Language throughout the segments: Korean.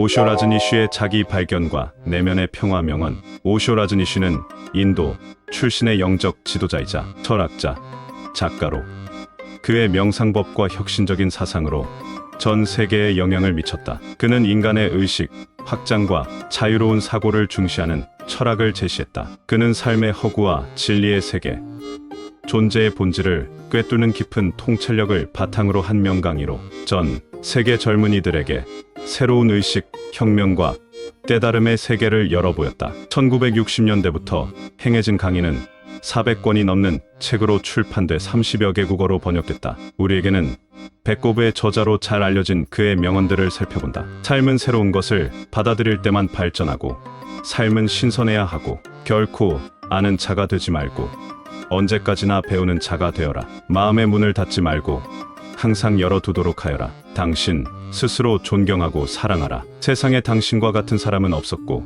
오쇼 라즈니쉬의 자기 발견과 내면의 평화 명언. 오쇼 라즈니쉬는 인도 출신의 영적 지도자이자 철학자, 작가로 그의 명상법과 혁신적인 사상으로 전 세계에 영향을 미쳤다. 그는 인간의 의식, 확장과 자유로운 사고를 중시하는 철학을 제시했다. 그는 삶의 허구와 진리의 세계, 존재의 본질을 꿰뚫는 깊은 통찰력을 바탕으로 한 명강의로 전 세계 젊은이들에게 새로운 의식, 혁명과 깨달음의 세계를 열어보였다. 1960년대부터 행해진 강의는 400권이 넘는 책으로 출판돼 30여 개 국어로 번역됐다. 우리에게는 배꼽의 저자로 잘 알려진 그의 명언들을 살펴본다. 삶은 새로운 것을 받아들일 때만 발전하고, 삶은 신선해야 하고, 결코 아는 자가 되지 말고, 언제까지나 배우는 자가 되어라. 마음의 문을 닫지 말고 항상 열어두도록 하여라. 당신 스스로 존경하고 사랑하라. 세상에 당신과 같은 사람은 없었고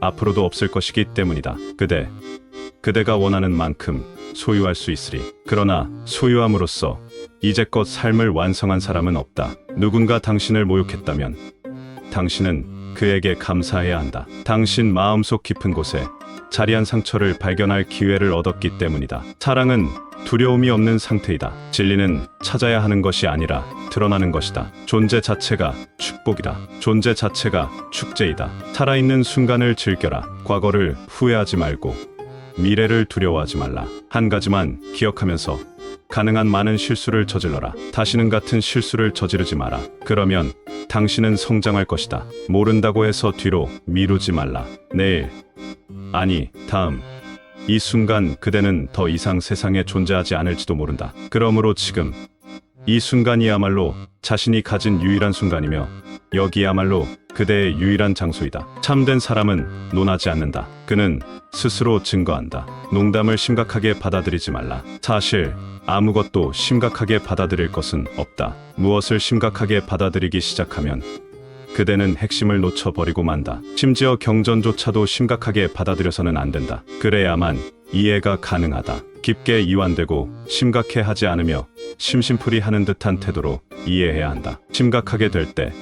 앞으로도 없을 것이기 때문이다. 그대가 원하는 만큼 소유할 수 있으리. 그러나 소유함으로써 이제껏 삶을 완성한 사람은 없다. 누군가 당신을 모욕했다면 당신은 그에게 감사해야 한다. 당신 마음속 깊은 곳에 자리한 상처를 발견할 기회를 얻었기 때문이다. 사랑은 두려움이 없는 상태이다. 진리는 찾아야 하는 것이 아니라 드러나는 것이다. 존재 자체가 축복이다. 존재 자체가 축제이다. 살아있는 순간을 즐겨라. 과거를 후회하지 말고 미래를 두려워하지 말라. 한 가지만 기억하면서 가능한 많은 실수를 저질러라. 다시는 같은 실수를 저지르지 마라. 그러면 당신은 성장할 것이다. 모른다고 해서 뒤로 미루지 말라. 내일, 아니 다음, 이 순간 그대는 더 이상 세상에 존재하지 않을지도 모른다. 그러므로 지금 이 순간이야말로 자신이 가진 유일한 순간이며 여기야말로 그대의 유일한 장소이다. 참된 사람은 논하지 않는다. 그는 스스로 증거한다. 농담을 심각하게 받아들이지 말라. 사실 아무것도 심각하게 받아들일 것은 없다. 무엇을 심각하게 받아들이기 시작하면 그대는 핵심을 놓쳐버리고 만다. 심지어 경전조차도 심각하게 받아들여서는 안 된다. 그래야만 이해가 가능하다. 깊게 이완되고 심각해하지 않으며 심심풀이 하는 듯한 태도로 이해해야 한다. 심각하게 될 때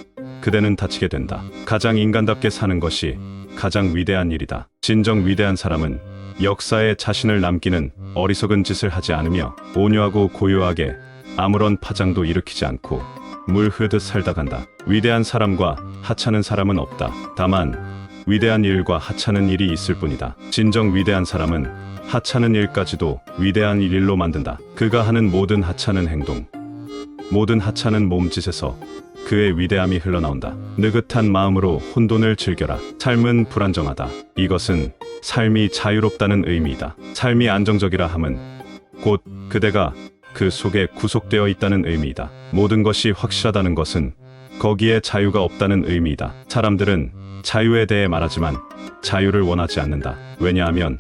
그대는 다치게 된다. 가장 인간답게 사는 것이 가장 위대한 일이다. 진정 위대한 사람은 역사에 자신을 남기는 어리석은 짓을 하지 않으며 온유하고 고요하게 아무런 파장도 일으키지 않고 물 흐듯 살다 간다. 위대한 사람과 하찮은 사람은 없다. 다만 위대한 일과 하찮은 일이 있을 뿐이다. 진정 위대한 사람은 하찮은 일까지도 위대한 일로 만든다. 그가 하는 모든 하찮은 행동, 모든 하찮은 몸짓에서 그의 위대함이 흘러나온다. 느긋한 마음으로 혼돈을 즐겨라. 삶은 불안정하다. 이것은 삶이 자유롭다는 의미이다. 삶이 안정적이라 함은 곧 그대가 그 속에 구속되어 있다는 의미이다. 모든 것이 확실하다는 것은 거기에 자유가 없다는 의미이다. 사람들은 자유에 대해 말하지만 자유를 원하지 않는다. 왜냐하면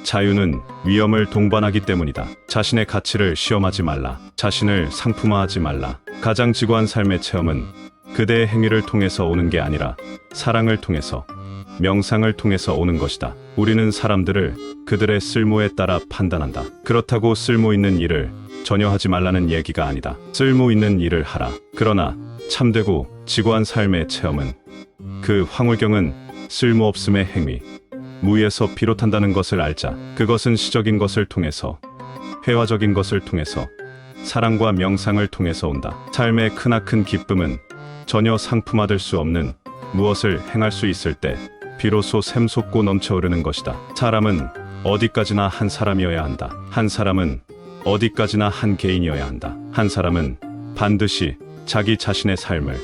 자유는 위험을 동반하기 때문이다. 자신의 가치를 시험하지 말라. 자신을 상품화하지 말라. 가장 지고한 삶의 체험은 그대의 행위를 통해서 오는 게 아니라 사랑을 통해서, 명상을 통해서 오는 것이다. 우리는 사람들을 그들의 쓸모에 따라 판단한다. 그렇다고 쓸모 있는 일을 전혀 하지 말라는 얘기가 아니다. 쓸모 있는 일을 하라. 그러나 참되고 지고한 삶의 체험은, 그 황홀경은 쓸모없음의 행위, 무에서 비롯한다는 것을 알자. 그것은 시적인 것을 통해서, 회화적인 것을 통해서, 사랑과 명상을 통해서 온다. 삶의 크나큰 기쁨은 전혀 상품화될 수 없는 무엇을 행할 수 있을 때 비로소 샘솟고 넘쳐흐르는 것이다. 사람은 어디까지나 한 사람이어야 한다. 한 사람은 어디까지나 한 개인이어야 한다. 한 사람은 반드시 자기 자신의 삶을,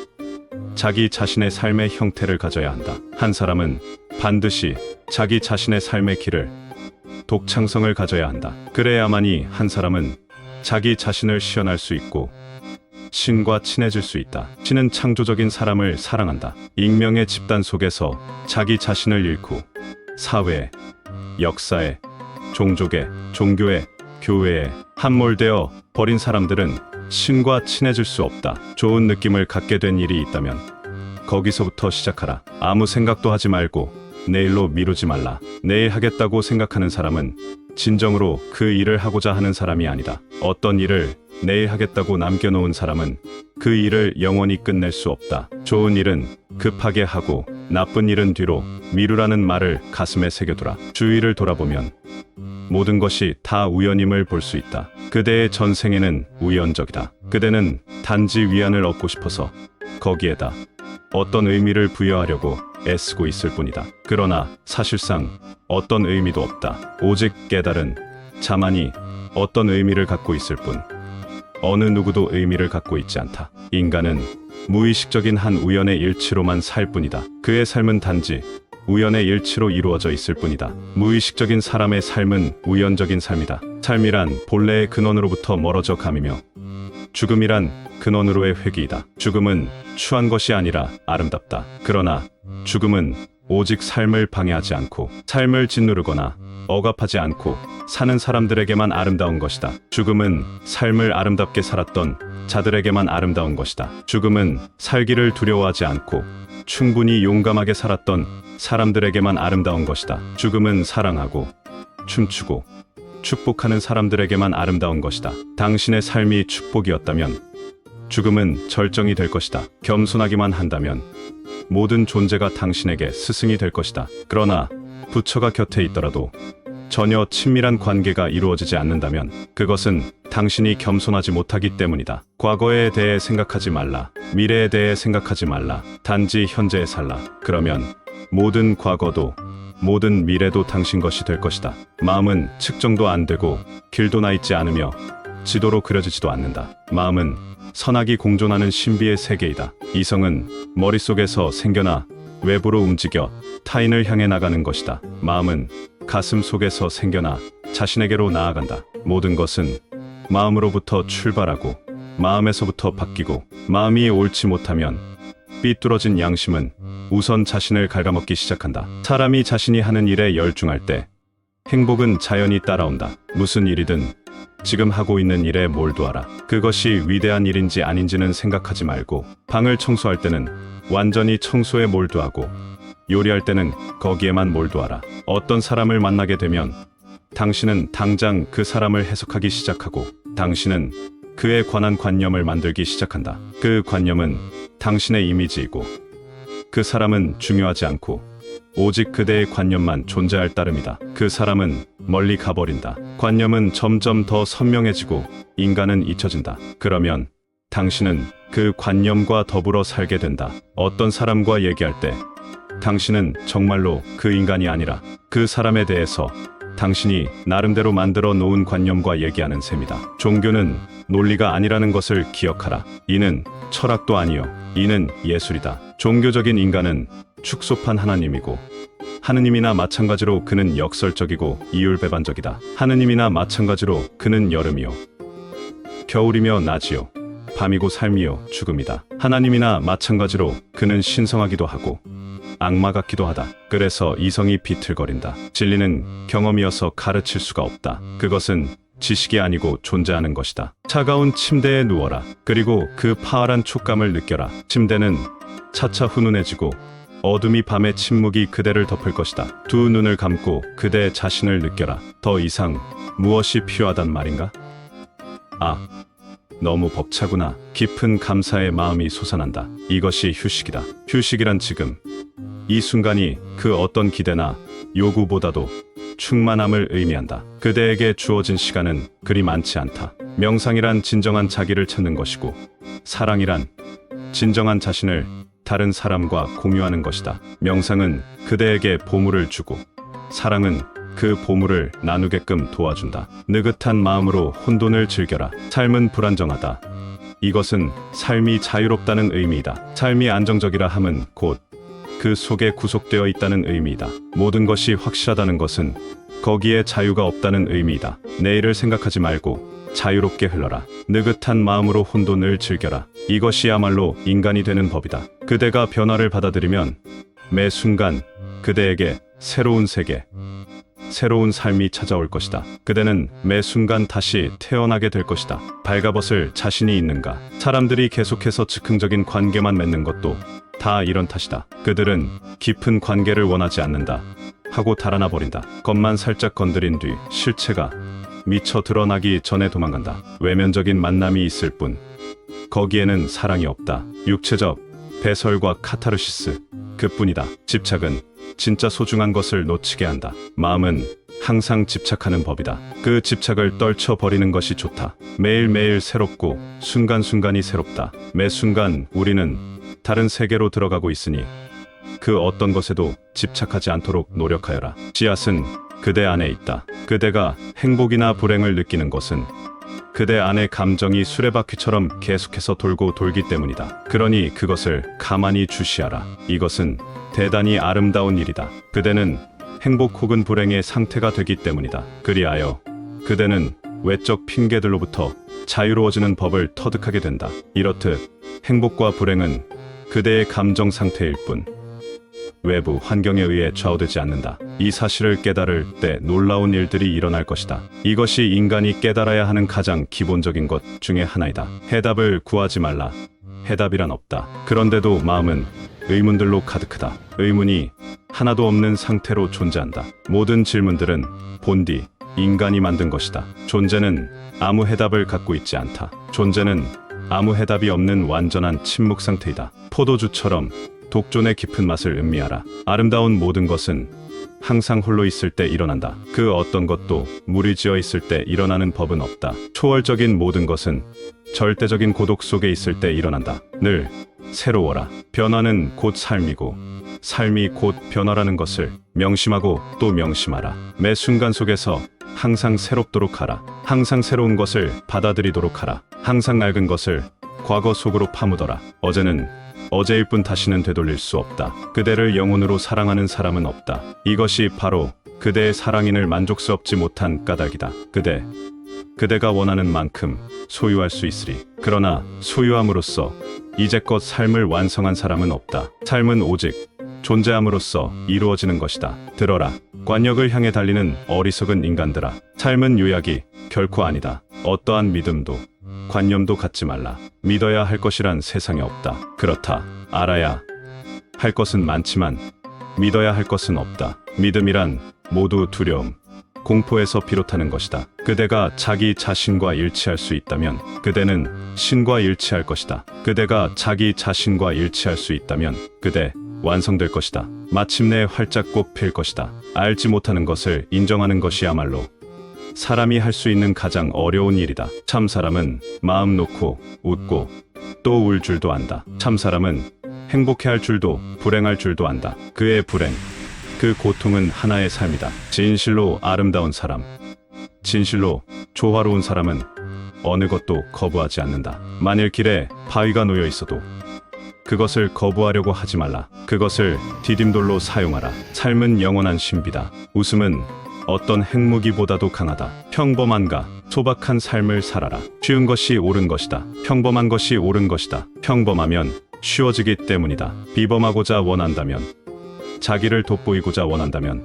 자기 자신의 삶의 형태를 가져야 한다. 한 사람은 반드시 자기 자신의 삶의 길을, 독창성을 가져야 한다. 그래야만이 한 사람은 자기 자신을 시연할 수 있고 신과 친해질 수 있다. 신은 창조적인 사람을 사랑한다. 익명의 집단 속에서 자기 자신을 잃고 사회에, 역사에, 종족에, 종교에, 교회에 함몰되어 버린 사람들은 신과 친해질 수 없다. 좋은 느낌을 갖게 된 일이 있다면 거기서부터 시작하라. 아무 생각도 하지 말고 내일로 미루지 말라. 내일 하겠다고 생각하는 사람은 진정으로 그 일을 하고자 하는 사람이 아니다. 어떤 일을 내일 하겠다고 남겨놓은 사람은 그 일을 영원히 끝낼 수 없다. 좋은 일은 급하게 하고 나쁜 일은 뒤로 미루라는 말을 가슴에 새겨두라. 주위를 돌아보면 모든 것이 다 우연임을 볼 수 있다. 그대의 전생에는 우연적이다. 그대는 단지 위안을 얻고 싶어서 거기에다 어떤 의미를 부여하려고 애쓰고 있을 뿐이다. 그러나 사실상 어떤 의미도 없다. 오직 깨달은 자만이 어떤 의미를 갖고 있을 뿐 어느 누구도 의미를 갖고 있지 않다. 인간은 무의식적인 한 우연의 일치로만 살 뿐이다. 그의 삶은 단지 우연의 일치로 이루어져 있을 뿐이다. 무의식적인 사람의 삶은 우연적인 삶이다. 삶이란 본래의 근원으로부터 멀어져 감이며 죽음이란 근원으로의 회귀이다. 죽음은 추한 것이 아니라 아름답다. 그러나 죽음은 오직 삶을 방해하지 않고 삶을 짓누르거나 억압하지 않고 사는 사람들에게만 아름다운 것이다. 죽음은 삶을 아름답게 살았던 자들에게만 아름다운 것이다. 죽음은 살기를 두려워하지 않고 충분히 용감하게 살았던 사람들에게만 아름다운 것이다. 죽음은 사랑하고 춤추고 축복하는 사람들에게만 아름다운 것이다. 당신의 삶이 축복이었다면 죽음은 절정이 될 것이다. 겸손하기만 한다면 모든 존재가 당신에게 스승이 될 것이다. 그러나 부처가 곁에 있더라도 전혀 친밀한 관계가 이루어지지 않는다면 그것은 당신이 겸손하지 못하기 때문이다. 과거에 대해 생각하지 말라. 미래에 대해 생각하지 말라. 단지 현재에 살라. 그러면 모든 과거도 모든 미래도 당신 것이 될 것이다. 마음은 측정도 안 되고 길도 나 있지 않으며 지도로 그려지지도 않는다. 마음은 선악이 공존하는 신비의 세계이다. 이성은 머릿속에서 생겨나 외부로 움직여 타인을 향해 나가는 것이다. 마음은 가슴 속에서 생겨나 자신에게로 나아간다. 모든 것은 마음으로부터 출발하고 마음에서부터 바뀌고 마음이 옳지 못하면 삐뚤어진 양심은 우선 자신을 갉아먹기 시작한다. 사람이 자신이 하는 일에 열중할 때 행복은 자연히 따라온다. 무슨 일이든 지금 하고 있는 일에 몰두하라. 그것이 위대한 일인지 아닌지는 생각하지 말고 방을 청소할 때는 완전히 청소에 몰두하고 요리할 때는 거기에만 몰두하라. 어떤 사람을 만나게 되면 당신은 당장 그 사람을 해석하기 시작하고 당신은 그에 관한 관념을 만들기 시작한다. 그 관념은 당신의 이미지이고 그 사람은 중요하지 않고 오직 그대의 관념만 존재할 따름이다. 그 사람은 멀리 가버린다. 관념은 점점 더 선명해지고 인간은 잊혀진다. 그러면 당신은 그 관념과 더불어 살게 된다. 어떤 사람과 얘기할 때 당신은 정말로 그 인간이 아니라 그 사람에 대해서 당신이 나름대로 만들어 놓은 관념과 얘기하는 셈이다. 종교는 논리가 아니라는 것을 기억하라. 이는 철학도 아니요. 이는 예술이다. 종교적인 인간은 축소판 하나님이고 하느님이나 마찬가지로 그는 역설적이고 이율배반적이다. 하느님이나 마찬가지로 그는 여름이요 겨울이며 낮이요 밤이고 삶이요 죽음이다. 하나님이나 마찬가지로 그는 신성하기도 하고 악마 같기도 하다. 그래서 이성이 비틀거린다. 진리는 경험이어서 가르칠 수가 없다. 그것은 지식이 아니고 존재하는 것이다. 차가운 침대에 누워라. 그리고 그 파활한 촉감을 느껴라. 침대는 차차 훈훈해지고 어둠이 밤의 침묵이 그대를 덮을 것이다. 두 눈을 감고 그대 자신을 느껴라. 더 이상 무엇이 필요하단 말인가? 아, 너무 벅차구나. 깊은 감사의 마음이 솟아난다. 이것이 휴식이다. 휴식이란 지금 이 순간이 그 어떤 기대나 요구보다도 충만함을 의미한다. 그대에게 주어진 시간은 그리 많지 않다. 명상이란 진정한 자기를 찾는 것이고 사랑이란 진정한 자신을 다른 사람과 공유하는 것이다. 명상은 그대에게 보물을 주고 사랑은 그 보물을 나누게끔 도와준다. 느긋한 마음으로 혼돈을 즐겨라. 삶은 불안정하다. 이것은 삶이 자유롭다는 의미이다. 삶이 안정적이라 함은 곧 그 속에 구속되어 있다는 의미이다. 모든 것이 확실하다는 것은 거기에 자유가 없다는 의미이다. 내일을 생각하지 말고 자유롭게 흘러라. 느긋한 마음으로 혼돈을 즐겨라. 이것이야말로 인간이 되는 법이다. 그대가 변화를 받아들이면 매 순간 그대에게 새로운 세계, 새로운 삶이 찾아올 것이다. 그대는 매 순간 다시 태어나게 될 것이다. 발가벗을 자신이 있는가? 사람들이 계속해서 즉흥적인 관계만 맺는 것도 다 이런 탓이다. 그들은 깊은 관계를 원하지 않는다 하고 달아나 버린다. 겉만 살짝 건드린 뒤 실체가 미쳐 드러나기 전에 도망간다. 외면적인 만남이 있을 뿐 거기에는 사랑이 없다. 육체적 배설과 카타르시스 그뿐이다. 집착은 진짜 소중한 것을 놓치게 한다. 마음은 항상 집착하는 법이다. 그 집착을 떨쳐버리는 것이 좋다. 매일매일 새롭고 순간순간이 새롭다. 매 순간 우리는 다른 세계로 들어가고 있으니 그 어떤 것에도 집착하지 않도록 노력하여라. 씨앗은 그대 안에 있다. 그대가 행복이나 불행을 느끼는 것은 그대 안의 감정이 수레바퀴처럼 계속해서 돌고 돌기 때문이다. 그러니 그것을 가만히 주시하라. 이것은 대단히 아름다운 일이다. 그대는 행복 혹은 불행의 상태가 되기 때문이다. 그리하여 그대는 외적 핑계들로부터 자유로워지는 법을 터득하게 된다. 이렇듯 행복과 불행은 그대의 감정 상태일 뿐 외부 환경에 의해 좌우되지 않는다. 이 사실을 깨달을 때 놀라운 일들이 일어날 것이다. 이것이 인간이 깨달아야 하는 가장 기본적인 것 중에 하나이다. 해답을 구하지 말라. 해답이란 없다. 그런데도 마음은 의문들로 가득하다. 의문이 하나도 없는 상태로 존재한다. 모든 질문들은 본디 인간이 만든 것이다. 존재는 아무 해답을 갖고 있지 않다. 존재는 아무 해답이 없는 완전한 침묵 상태이다. 포도주처럼 독존의 깊은 맛을 음미하라. 아름다운 모든 것은 항상 홀로 있을 때 일어난다. 그 어떤 것도 무리지어 있을 때 일어나는 법은 없다. 초월적인 모든 것은 절대적인 고독 속에 있을 때 일어난다. 늘 새로워라. 변화는 곧 삶이고 삶이 곧 변화라는 것을 명심하고 또 명심하라. 매 순간 속에서 항상 새롭도록 하라. 항상 새로운 것을 받아들이도록 하라. 항상 낡은 것을 과거 속으로 파묻어라. 어제는 어제일 뿐 다시는 되돌릴 수 없다. 그대를 영혼으로 사랑하는 사람은 없다. 이것이 바로 그대의 사랑인을 만족스럽지 못한 까닭이다. 그대가 원하는 만큼 소유할 수 있으리. 그러나 소유함으로써 이제껏 삶을 완성한 사람은 없다. 삶은 오직 존재함으로써 이루어지는 것이다. 들어라. 관역을 향해 달리는 어리석은 인간들아. 삶은 요약이 결코 아니다. 어떠한 믿음도 관념도 갖지 말라. 믿어야 할 것이란 세상에 없다. 그렇다. 알아야 할 것은 많지만 믿어야 할 것은 없다. 믿음이란 모두 두려움, 공포에서 비롯하는 것이다. 그대가 자기 자신과 일치할 수 있다면 그대는 신과 일치할 것이다. 그대가 자기 자신과 일치할 수 있다면 그대 완성될 것이다. 마침내 활짝 꽃필 것이다. 알지 못하는 것을 인정하는 것이야말로 사람이 할 수 있는 가장 어려운 일이다. 참 사람은 마음 놓고 웃고 또 울 줄도 안다. 참 사람은 행복해할 줄도 불행할 줄도 안다. 그의 불행, 그 고통은 하나의 삶이다. 진실로 아름다운 사람, 진실로 조화로운 사람은 어느 것도 거부하지 않는다. 만일 길에 바위가 놓여 있어도 그것을 거부하려고 하지 말라. 그것을 디딤돌로 사용하라. 삶은 영원한 신비다. 웃음은 어떤 핵무기보다도 강하다. 평범한가 소박한 삶을 살아라. 쉬운 것이 옳은 것이다. 평범한 것이 옳은 것이다. 평범하면 쉬워지기 때문이다. 비범하고자 원한다면, 자기를 돋보이고자 원한다면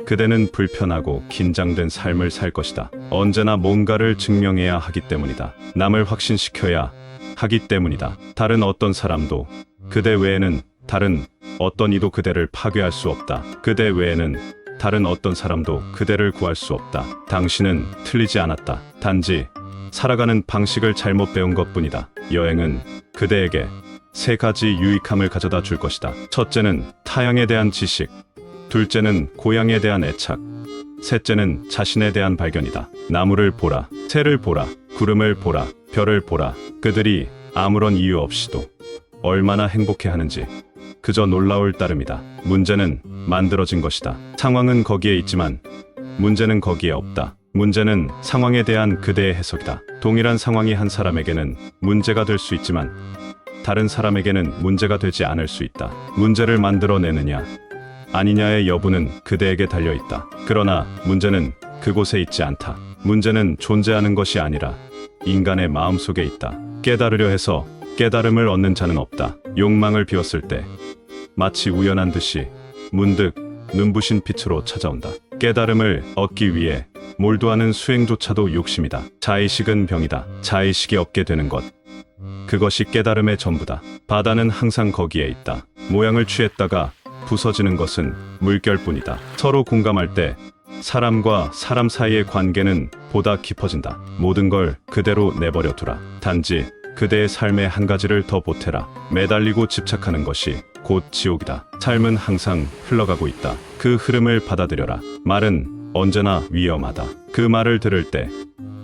그대는 불편하고 긴장된 삶을 살 것이다. 언제나 뭔가를 증명해야 하기 때문이다. 남을 확신시켜야 하기 때문이다. 다른 어떤 사람도 그대 외에는 다른 어떤 이도 그대를 파괴할 수 없다. 그대 외에는 다른 어떤 사람도 그대를 구할 수 없다. 당신은 틀리지 않았다. 단지 살아가는 방식을 잘못 배운 것뿐이다. 여행은 그대에게 세 가지 유익함을 가져다 줄 것이다. 첫째는 타향에 대한 지식, 둘째는 고향에 대한 애착, 셋째는 자신에 대한 발견이다. 나무를 보라, 새를 보라, 구름을 보라, 별을 보라. 그들이 아무런 이유 없이도 얼마나 행복해하는지 그저 놀라울 따름이다. 문제는 만들어진 것이다. 상황은 거기에 있지만 문제는 거기에 없다. 문제는 상황에 대한 그대의 해석이다. 동일한 상황이 한 사람에게는 문제가 될 수 있지만 다른 사람에게는 문제가 되지 않을 수 있다. 문제를 만들어내느냐 아니냐의 여부는 그대에게 달려있다. 그러나 문제는 그곳에 있지 않다. 문제는 존재하는 것이 아니라 인간의 마음속에 있다. 깨달으려 해서 깨달음을 얻는 자는 없다. 욕망을 비웠을 때 마치 우연한 듯이 문득 눈부신 빛으로 찾아온다. 깨달음을 얻기 위해 몰두하는 수행조차도 욕심이다. 자의식은 병이다. 자의식이 없게 되는 것, 그것이 깨달음의 전부다. 바다는 항상 거기에 있다. 모양을 취했다가 부서지는 것은 물결뿐이다. 서로 공감할 때 사람과 사람 사이의 관계는 보다 깊어진다. 모든 걸 그대로 내버려 두라. 단지 그대의 삶의 한 가지를 더 보태라. 매달리고 집착하는 것이 곧 지옥이다. 삶은 항상 흘러가고 있다. 그 흐름을 받아들여라. 말은 언제나 위험하다. 그 말을 들을 때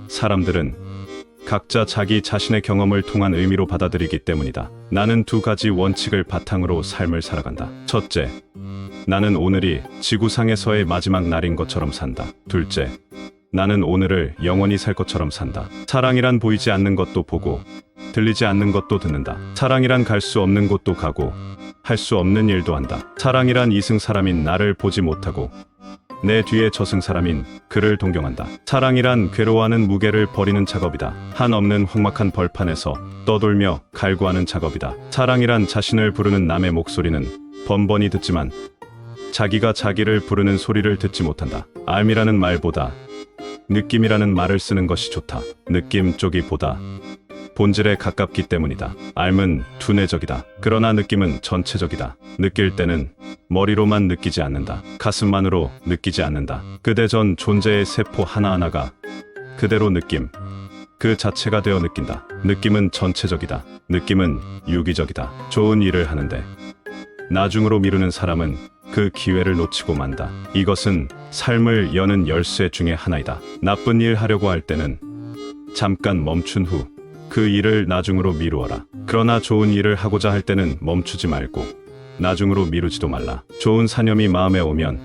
사람들은 각자 자기 자신의 경험을 통한 의미로 받아들이기 때문이다. 나는 두 가지 원칙을 바탕으로 삶을 살아간다. 첫째, 나는 오늘이 지구상에서의 마지막 날인 것처럼 산다. 둘째, 나는 오늘을 영원히 살 것처럼 산다. 사랑이란 보이지 않는 것도 보고 들리지 않는 것도 듣는다. 사랑이란 갈 수 없는 곳도 가고 할 수 없는 일도 한다. 사랑이란 이승 사람인 나를 보지 못하고 내 뒤에 저승 사람인 그를 동경한다. 사랑이란 괴로워하는 무게를 버리는 작업이다. 한없는 험악한 벌판에서 떠돌며 갈구하는 작업이다. 사랑이란 자신을 부르는 남의 목소리는 번번이 듣지만 자기가 자기를 부르는 소리를 듣지 못한다. 알미라는 말보다 느낌이라는 말을 쓰는 것이 좋다. 느낌 쪽이 보다 본질에 가깝기 때문이다. 알은 두뇌적이다. 그러나 느낌은 전체적이다. 느낄 때는 머리로만 느끼지 않는다. 가슴만으로 느끼지 않는다. 그대 전 존재의 세포 하나하나가 그대로 느낌 그 자체가 되어 느낀다. 느낌은 전체적이다. 느낌은 유기적이다. 좋은 일을 하는데 나중으로 미루는 사람은 그 기회를 놓치고 만다. 이것은 삶을 여는 열쇠 중에 하나이다. 나쁜 일 하려고 할 때는 잠깐 멈춘 후 그 일을 나중으로 미루어라. 그러나 좋은 일을 하고자 할 때는 멈추지 말고 나중으로 미루지도 말라. 좋은 사념이 마음에 오면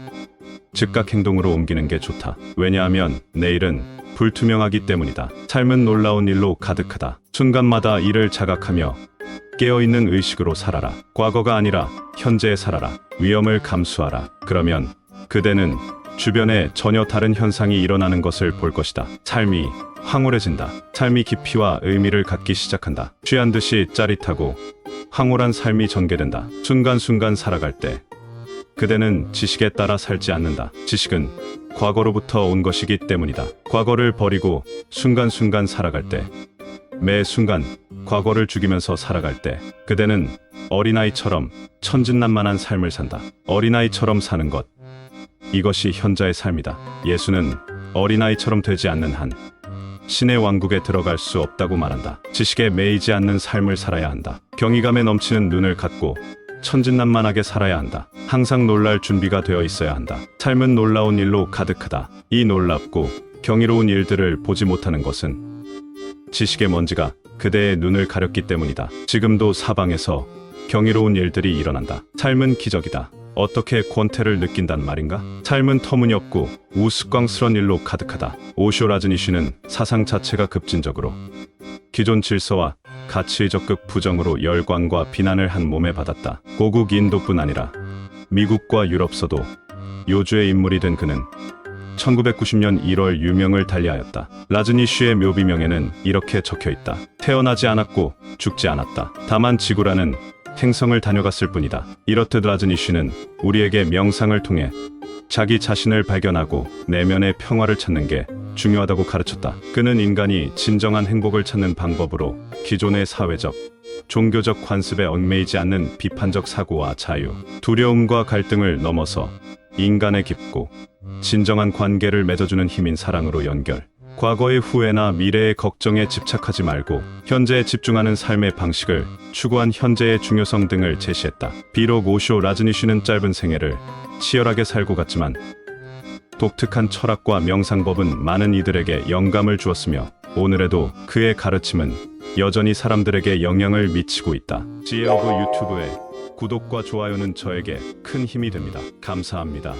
즉각 행동으로 옮기는 게 좋다. 왜냐하면 내일은 불투명하기 때문이다. 삶은 놀라운 일로 가득하다. 순간마다 이를 자각하며 깨어있는 의식으로 살아라. 과거가 아니라 현재에 살아라. 위험을 감수하라. 그러면 그대는 주변에 전혀 다른 현상이 일어나는 것을 볼 것이다. 삶이 황홀해진다. 삶이 깊이와 의미를 갖기 시작한다. 취한 듯이 짜릿하고 황홀한 삶이 전개된다. 순간순간 살아갈 때 그대는 지식에 따라 살지 않는다. 지식은 과거로부터 온 것이기 때문이다. 과거를 버리고 순간순간 살아갈 때, 매 순간 과거를 죽이면서 살아갈 때 그대는 어린아이처럼 천진난만한 삶을 산다. 어린아이처럼 사는 것, 이것이 현자의 삶이다. 예수는 어린아이처럼 되지 않는 한 신의 왕국에 들어갈 수 없다고 말한다. 지식에 매이지 않는 삶을 살아야 한다. 경이감에 넘치는 눈을 갖고 천진난만하게 살아야 한다. 항상 놀랄 준비가 되어 있어야 한다. 삶은 놀라운 일로 가득하다. 이 놀랍고 경이로운 일들을 보지 못하는 것은 지식의 먼지가 그대의 눈을 가렸기 때문이다. 지금도 사방에서 경이로운 일들이 일어난다. 삶은 기적이다. 어떻게 권태를 느낀단 말인가? 삶은 터무니없고 우스꽝스런 일로 가득하다. 오쇼 라즈니쉬는 사상 자체가 급진적으로 기존 질서와 가치의 적극 부정으로 열광과 비난을 한 몸에 받았다. 고국 인도뿐 아니라 미국과 유럽서도 요주의 인물이 된 그는 1990년 1월 유명을 달리하였다. 라즈니쉬의 묘비명에는 이렇게 적혀있다. 태어나지 않았고 죽지 않았다. 다만 지구라는 행성을 다녀갔을 뿐이다. 이렇듯 라즈니쉬는 우리에게 명상을 통해 자기 자신을 발견하고 내면의 평화를 찾는 게 중요하다고 가르쳤다. 그는 인간이 진정한 행복을 찾는 방법으로 기존의 사회적, 종교적 관습에 얽매이지 않는 비판적 사고와 자유, 두려움과 갈등을 넘어서 인간의 깊고 진정한 관계를 맺어주는 힘인 사랑으로 연결, 과거의 후회나 미래의 걱정에 집착하지 말고 현재에 집중하는 삶의 방식을 추구한 현재의 중요성 등을 제시했다. 비록 오쇼 라즈니쉬는 짧은 생애를 치열하게 살고 갔지만 독특한 철학과 명상법은 많은 이들에게 영감을 주었으며 오늘에도 그의 가르침은 여전히 사람들에게 영향을 미치고 있다. 지혜어브 유튜브의 구독과 좋아요는 저에게 큰 힘이 됩니다. 감사합니다.